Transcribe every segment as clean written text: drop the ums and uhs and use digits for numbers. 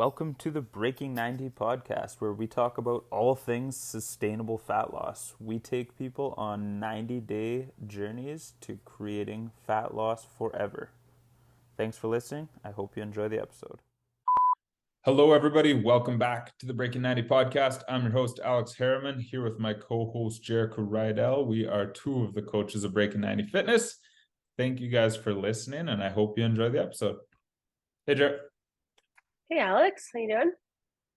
Welcome to the Breaking 90 podcast, where we talk about all things sustainable fat loss. We take people on 90-day journeys to creating fat loss forever. Thanks for listening. I hope you enjoy the episode. Hello, everybody. Welcome back to the Breaking 90 podcast. I'm your host, Alex Jerrika, here with my co-host, Jerrika Rydell. We are two of the coaches of Breaking 90 Fitness. Thank you guys for listening, and I hope you enjoy the episode. Hey, Jerrika. Hey, Alex, how you doing?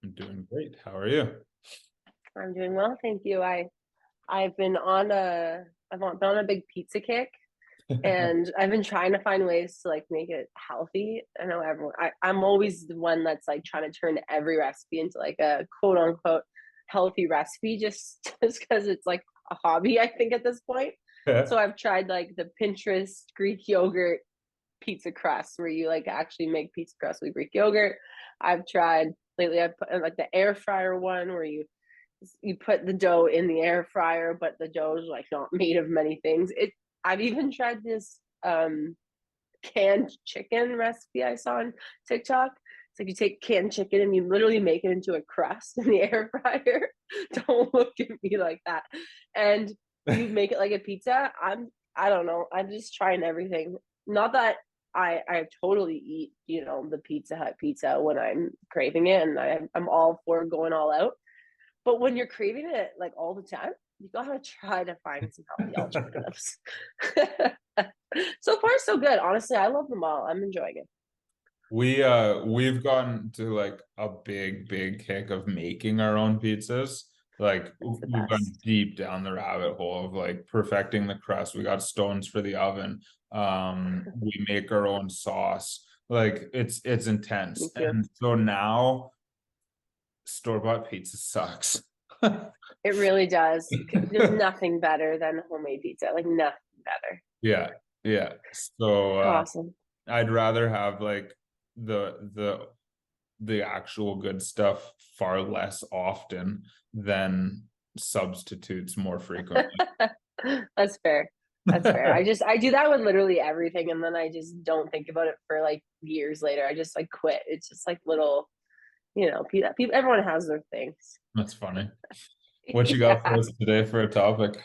I'm doing great. How are you? I'm doing well, thank you. I've been on a big pizza kick, and I've been trying to find ways to like make it healthy. I know I'm always the one that's like trying to turn every recipe into like a quote unquote healthy recipe, just because it's like a hobby, I think, at this point. So I've tried like the Pinterest Greek yogurt pizza crust, where you like actually make pizza crust with Greek yogurt. I've put like the air fryer one, where you put the dough in the air fryer, but the dough is like not made of many things. I've even tried this canned chicken recipe I saw on TikTok. It's like you take canned chicken and you literally make it into a crust in the air fryer. Don't look at me like that. And you make it like a pizza. I don't know. I'm just trying everything. Not that I totally eat, the Pizza Hut pizza when I'm craving it, and I'm all for going all out. But when you're craving it like all the time, you gotta try to find some healthy alternatives. So far, so good. Honestly, I love them all. I'm enjoying it. We've gotten to like a big kick of making our own pizzas. Like we've gone deep down the rabbit hole of like perfecting the crust. We got stones for the oven. We make our own sauce. Like it's intense. And so now store-bought pizza sucks. It really does. There's nothing better than homemade pizza. Like nothing better. Yeah. So awesome. I'd rather have like the actual good stuff far less often than substitutes more frequently. That's fair. I do that with literally everything, and then I just don't think about it for like years later. I just like quit. It's just like little, people, everyone has their things. That's funny. What you got for us today for a topic?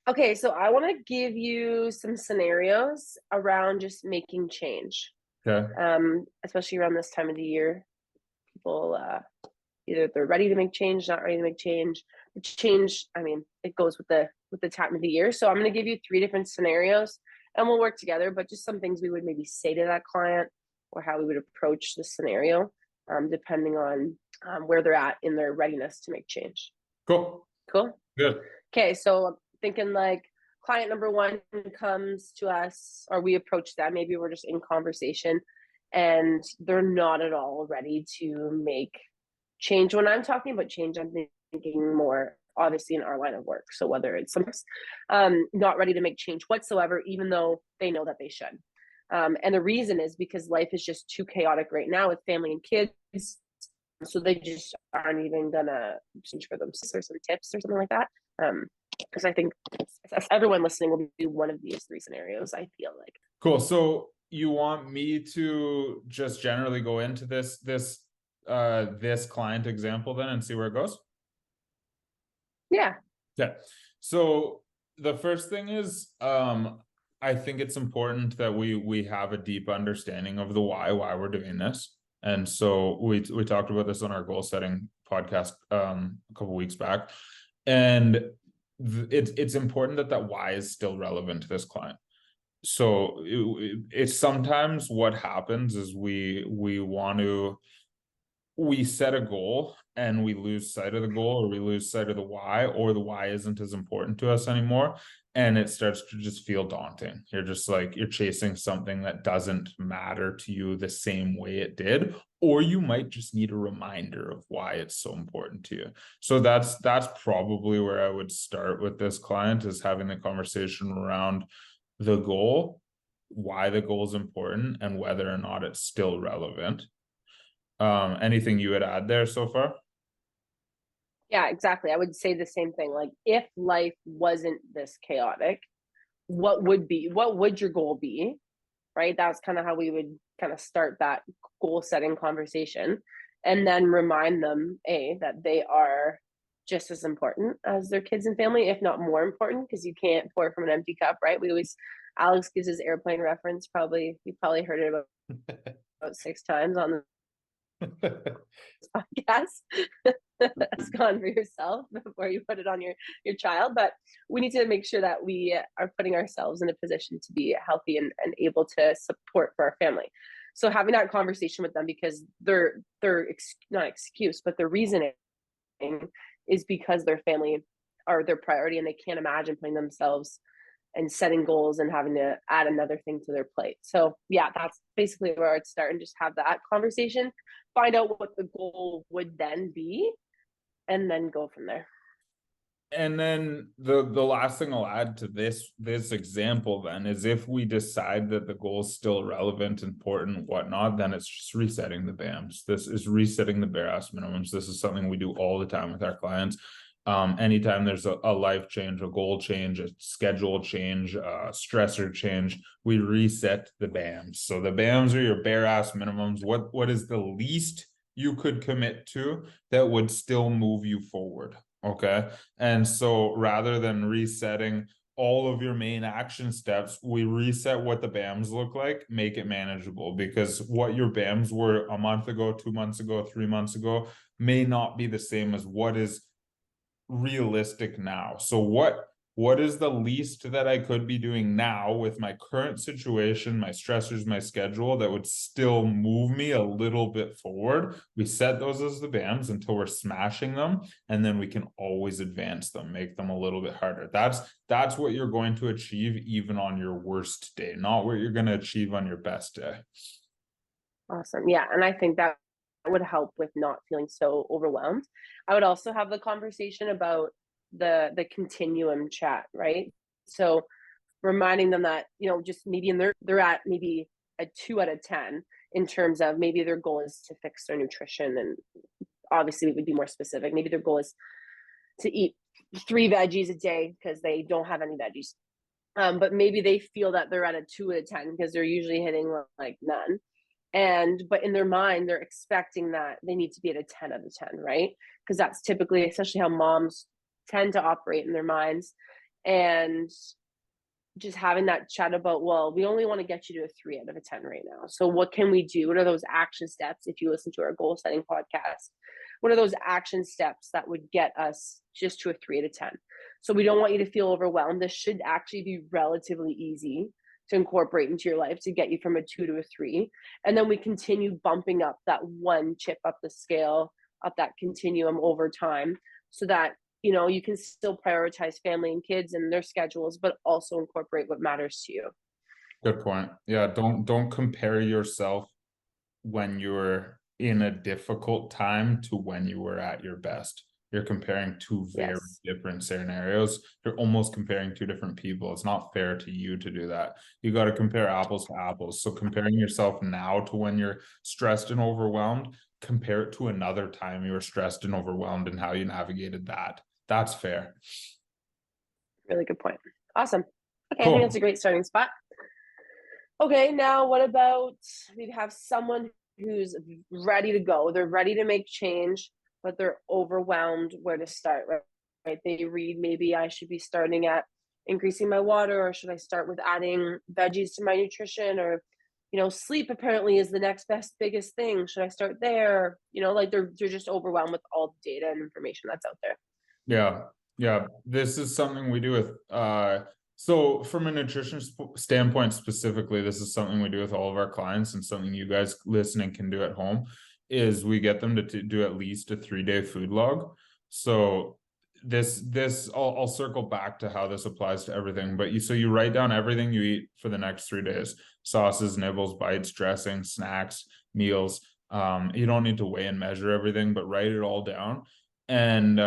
Okay, so I want to give you some scenarios around just making change. Okay. Especially around this time of the year, people either they're ready to make change, not ready to make change. The change, I mean, it goes with the time of the year. So I'm going to give you 3 different scenarios, and we'll work together. But just some things we would maybe say to that client, or how we would approach the scenario, depending on where they're at in their readiness to make change. Cool. Good. Okay, so I'm thinking like client number 1 comes to us, or we approach them. Maybe we're just in conversation, and they're not at all ready to make change. When I'm talking about change, I'm thinking more obviously in our line of work. So whether it's not ready to make change whatsoever, even though they know that they should. And the reason is because life is just too chaotic right now with family and kids. So they just aren't even gonna change for them. Or some tips or something like that. Because I think everyone listening will be one of these 3 scenarios, I feel like. Cool. So you want me to just generally go into this client example then and see where it goes? Yeah. So the first thing is, I think it's important that we have a deep understanding of the why we're doing this. And so we talked about this on our goal setting podcast a couple weeks back, and it's important that why is still relevant to this client. So it's sometimes what happens is we set a goal and we lose sight of the goal, or we lose sight of the why, or the why isn't as important to us anymore. And it starts to just feel daunting. You're just like, you're chasing something that doesn't matter to you the same way it did, or you might just need a reminder of why it's so important to you. So that's probably where I would start with this client, is having the conversation around the goal, why the goal is important, and whether or not it's still relevant. Anything you would add there so far? Yeah, exactly. I would say the same thing. Like, if life wasn't this chaotic, what would your goal be? Right? That's kind of how we would kind of start that goal setting conversation. and then remind them that they are just as important as their kids and family, if not more important, because you can't pour from an empty cup, right? Alex gives his airplane reference. You probably heard it about 6 times on the podcast. That's gone for yourself before you put it on your child. But we need to make sure that we are putting ourselves in a position to be healthy and able to support for our family. So having that conversation with them, because they're not excuse, but the reasoning is because their family are their priority, and they can't imagine putting themselves and setting goals and having to add another thing to their plate. So yeah, that's basically where I'd start, and just have that conversation, find out what the goal would then be, and then go from there. And then the last thing I'll add to this example then is, if we decide that the goal is still relevant, important, whatnot, then it's just resetting the BAMs. This is resetting the bare ass minimums. This is something we do all the time with our clients. Anytime there's a life change, a goal change, a schedule change, a stressor change, we reset the BAMs. So the BAMs are your bare ass minimums. What is the least you could commit to that would still move you forward? Okay. And so rather than resetting all of your main action steps, we reset what the BAMs look like, make it manageable, because what your BAMs were a month ago, 2 months ago, 3 months ago may not be the same as what is realistic now. So what is the least that I could be doing now with my current situation, my stressors, my schedule, that would still move me a little bit forward? We set those as the BAMs until we're smashing them, and then we can always advance them, make them a little bit harder. That's what you're going to achieve even on your worst day, not what you're going to achieve on your best day. Awesome. Yeah. And I think that would help with not feeling so overwhelmed. I would also have the conversation about the continuum chat, right? So reminding them that, just maybe they're at maybe a 2 out of 10 in terms of, maybe their goal is to fix their nutrition, and obviously we would be more specific. Maybe their goal is to eat 3 veggies a day because they don't have any veggies. But maybe they feel that they're at a 2 out of 10 because they're usually hitting like none. But in their mind, they're expecting that they need to be at a 10 out of 10, right? Because that's typically, especially how moms tend to operate in their minds. And just having that chat about, well, we only want to get you to a 3 out of a 10 right now. So what can we do? What are those action steps? If you listen to our goal setting podcast, what are those action steps that would get us just to a 3 out of 10? So we don't want you to feel overwhelmed. This should actually be relatively easy to incorporate into your life to get you from a 2 to a 3. And then we continue bumping up that one chip up the scale, up that continuum over time, so that you can still prioritize family and kids and their schedules, but also incorporate what matters to you. Good point. Yeah, don't compare yourself when you're in a difficult time to when you were at your best. You're comparing two very different scenarios. You're almost comparing two different people. It's not fair to you to do that. You got to compare apples to apples. So comparing yourself now to when you're stressed and overwhelmed, compare it to another time you were stressed and overwhelmed and how you navigated that. That's fair. Really good point. Awesome. Okay, cool. I think that's a great starting spot. Okay, now what about, we have someone who's ready to go. They're ready to make change, but they're overwhelmed where to start, right? They read, maybe I should be starting at increasing my water, or should I start with adding veggies to my nutrition, or sleep apparently is the next biggest thing. Should I start there? Like they're just overwhelmed with all the data and information that's out there. Yeah. This is something we do with so from a nutrition standpoint specifically, this is something we do with all of our clients, and something you guys listening can do at home, is we get them to do at least a 3-day food log. So I'll circle back to how this applies to everything, but you write down everything you eat for the next 3 days: sauces, nibbles, bites, dressing, snacks, meals. You don't need to weigh and measure everything, but write it all down, and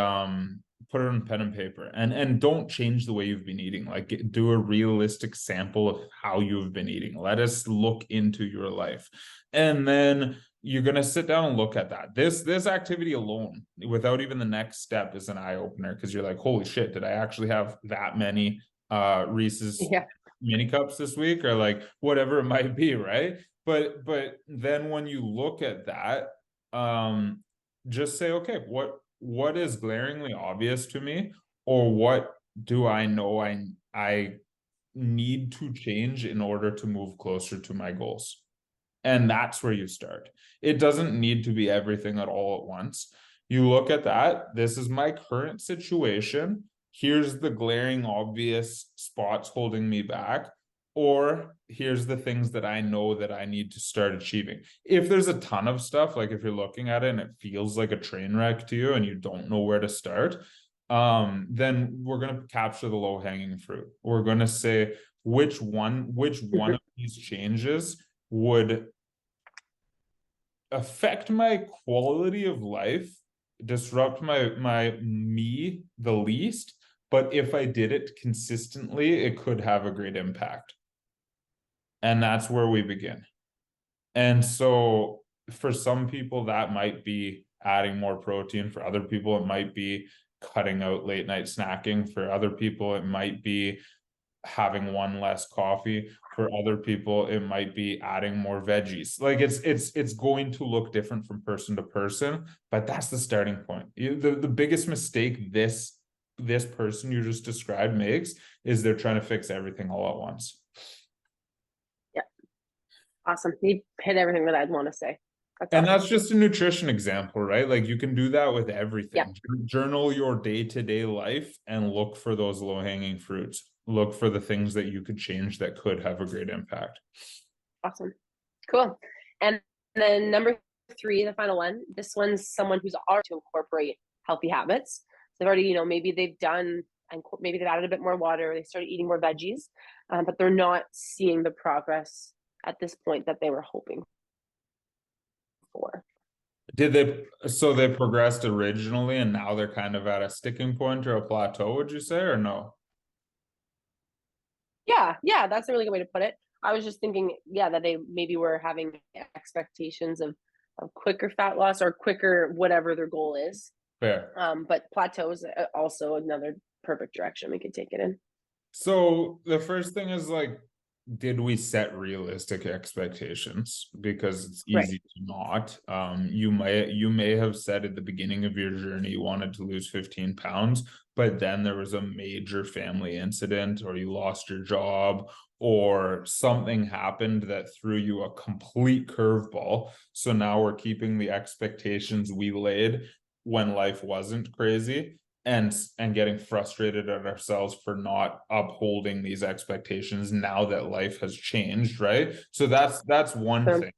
put it on pen and paper, and don't change the way you've been eating. Like, do a realistic sample of how you've been eating. Let us look into your life, and then you're going to sit down and look at that. This activity alone, without even the next step, is an eye-opener, because you're like, holy shit, did I actually have that many Reese's mini cups this week, or like whatever it might be, right? But then when you look at that, just say, okay, what is glaringly obvious to me, or what do I know I need to change in order to move closer to my goals? And that's where you start. It doesn't need to be everything at all at once. You look at that. This is my current situation. Here's the glaring obvious spots holding me back. Or here's the things that I know that I need to start achieving. If there's a ton of stuff, like if you're looking at it and it feels like a train wreck to you and you don't know where to start, then we're going to capture the low hanging fruit. We're going to say which one of these changes would affect my quality of life, disrupt my me the least, but if I did it consistently, it could have a great impact. And that's where we begin. And so for some people, that might be adding more protein. For other people, it might be cutting out late night snacking. For other people, it might be having one less coffee. For other people, it might be adding more veggies. Like it's going to look different from person to person, but that's the starting point. The biggest mistake this person you just described makes is they're trying to fix everything all at once. Yeah. Awesome. You hit everything that I'd want to say. And Awesome. that's just a nutrition example, right? Like you can do that with Yeah. everything. Journal your day-to-day life and look for those low-hanging fruits. Look for the things that you could change that could have a great impact. Awesome. Cool. And then number 3, the final one, this one's someone who's already to incorporate healthy habits. They've already, maybe they've done, and maybe they've added a bit more water, they started eating more veggies, but they're not seeing the progress at this point that they were hoping for. So they progressed originally and now they're kind of at a sticking point or a plateau, would you say, or no? Yeah, that's a really good way to put it. I was just thinking, that they maybe were having expectations of quicker fat loss or quicker whatever their goal is. Fair. But plateau is also another perfect direction we could take it in. So the first thing is like, did we set realistic expectations? Because it's Right. easy to not. You may have said at the beginning of your journey you wanted to lose 15 pounds, but then there was a major family incident, or you lost your job, or something happened that threw you a complete curveball. So now we're keeping the expectations we laid when life wasn't crazy, and getting frustrated at ourselves for not upholding these expectations now that life has changed, right? So that's one thing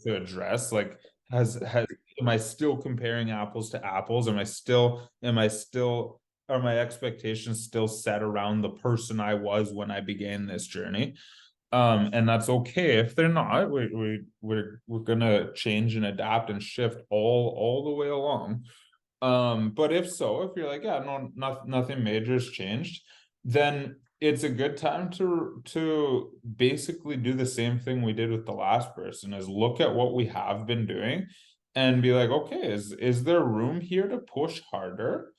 to address. Like, am I still comparing apples to apples? Are my expectations still set around the person I was when I began this journey? And that's okay if they're not. We're gonna change and adapt and shift all the way along. But if so, if you're like, yeah, no, nothing major has changed, then it's a good time to basically do the same thing we did with the last person, is look at what we have been doing and be like, okay, is there room here to push harder?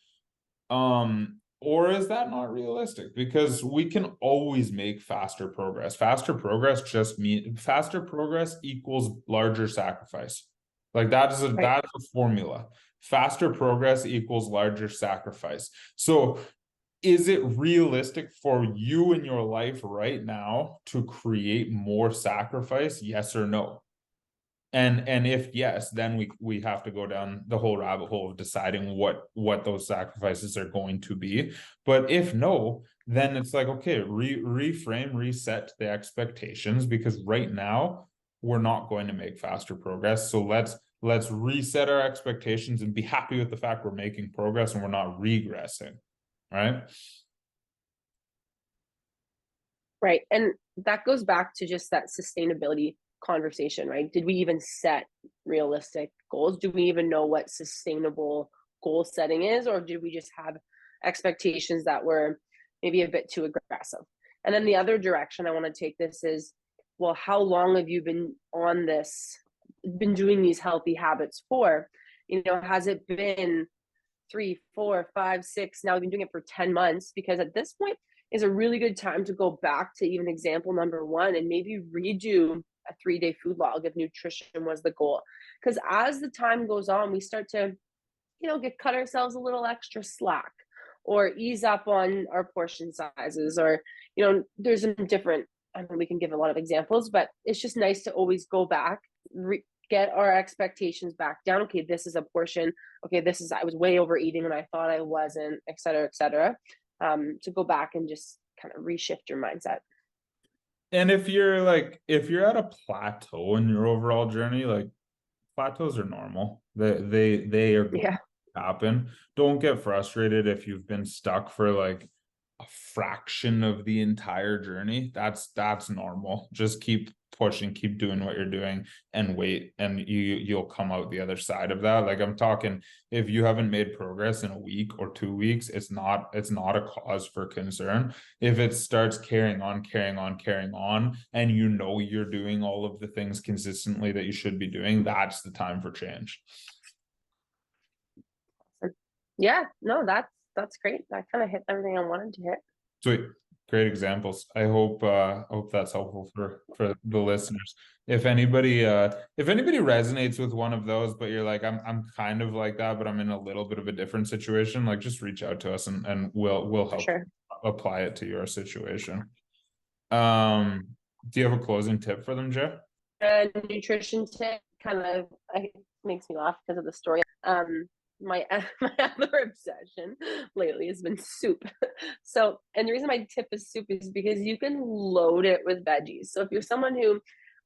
Or is that not realistic? Because we can always make faster progress. Faster progress equals larger sacrifice. Like Right. that's a formula. Faster progress equals larger sacrifice. So is it realistic for you in your life right now to create more sacrifice? Yes or no? And if yes, then we have to go down the whole rabbit hole of deciding what those sacrifices are going to be. But if no, then it's like, okay, reframe, reset the expectations, because right now we're not going to make faster progress. So let's reset our expectations and be happy with the fact we're making progress and we're not regressing, right? Right. And that goes back to just that sustainability conversation, right? Did we even set realistic goals? Do we even know what sustainable goal setting is? Or did we just have expectations that were maybe a bit too aggressive? And then the other direction I want to take this is, well, how long have you been on this, been doing these healthy habits for? Has it been 3, 4, 5, 6? Now we've been doing it for 10 months, because at this point is a really good time to go back to even example number 1 and maybe redo a 3-day food log if nutrition was the goal. Because as the time goes on, we start to, get cut ourselves a little extra slack or ease up on our portion sizes, or, there's some different, I mean, we can give a lot of examples, but it's just nice to always go back, get our expectations back down. Okay, this is a portion. Okay, I was way overeating when I thought I wasn't, et cetera, et cetera. To go back and just kind of reshift your mindset. And if you're at a plateau in your overall journey, like plateaus are normal. They are going Yeah. to happen. Don't get frustrated if you've been stuck for like a fraction of the entire journey. That's normal. Just keep pushing, keep doing what you're doing, and wait, and you'll come out the other side of that. Like I'm talking, if you haven't made progress in a week or 2 weeks, it's not a cause for concern. If it starts carrying on, and you're doing all of the things consistently that you should be doing, that's the time for change. Yeah, no, that's great. That kind of hit everything I wanted to hit. Sweet. Great examples. I hope that's helpful for the listeners. If anybody resonates with one of those, but you're like, I'm kind of like that, but I'm in a little bit of a different situation, like just reach out to us and we'll help apply it to your situation. Do you have a closing tip for them, Jeff? Nutrition tip kind of makes me laugh because of the story. My other obsession lately has been soup. So, and the reason my tip is soup is because you can load it with veggies. So if you're someone who,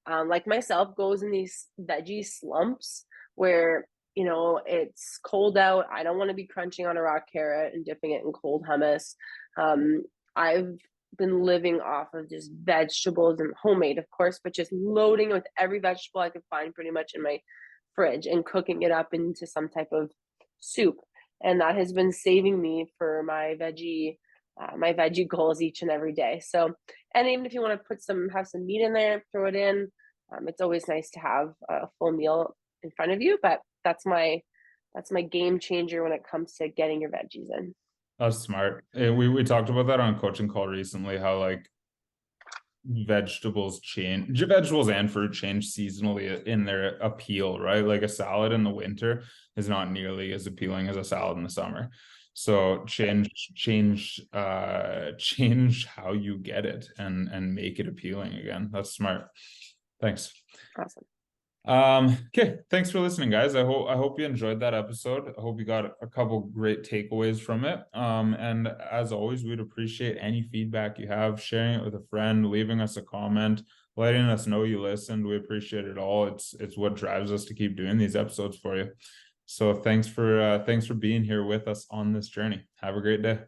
like myself, goes in these veggie slumps where, it's cold out, I don't want to be crunching on a raw carrot and dipping it in cold hummus. I've been living off of just vegetables and homemade, of course, but just loading with every vegetable I could find pretty much in my fridge and cooking it up into some type of soup. And that has been saving me for my veggie goals each and every day. So, and even if you want to have some meat in there, throw it in. It's always nice to have a full meal in front of you, but that's my game changer when it comes to getting your veggies in. That's smart. We talked about that on a coaching call recently, how like vegetables and fruit change seasonally in their appeal, right? Like a salad in the winter is not nearly as appealing as a salad in the summer. So change how you get it and make it appealing again. That's smart. Thanks. Awesome. Okay, thanks for listening, guys. I hope you enjoyed that episode. I hope you got a couple great takeaways from it. And as always, we'd appreciate any feedback you have, sharing it with a friend, leaving us a comment, letting us know you listened. We appreciate it all. It's what drives us to keep doing these episodes for you. So thanks for being here with us on this journey. Have a great day.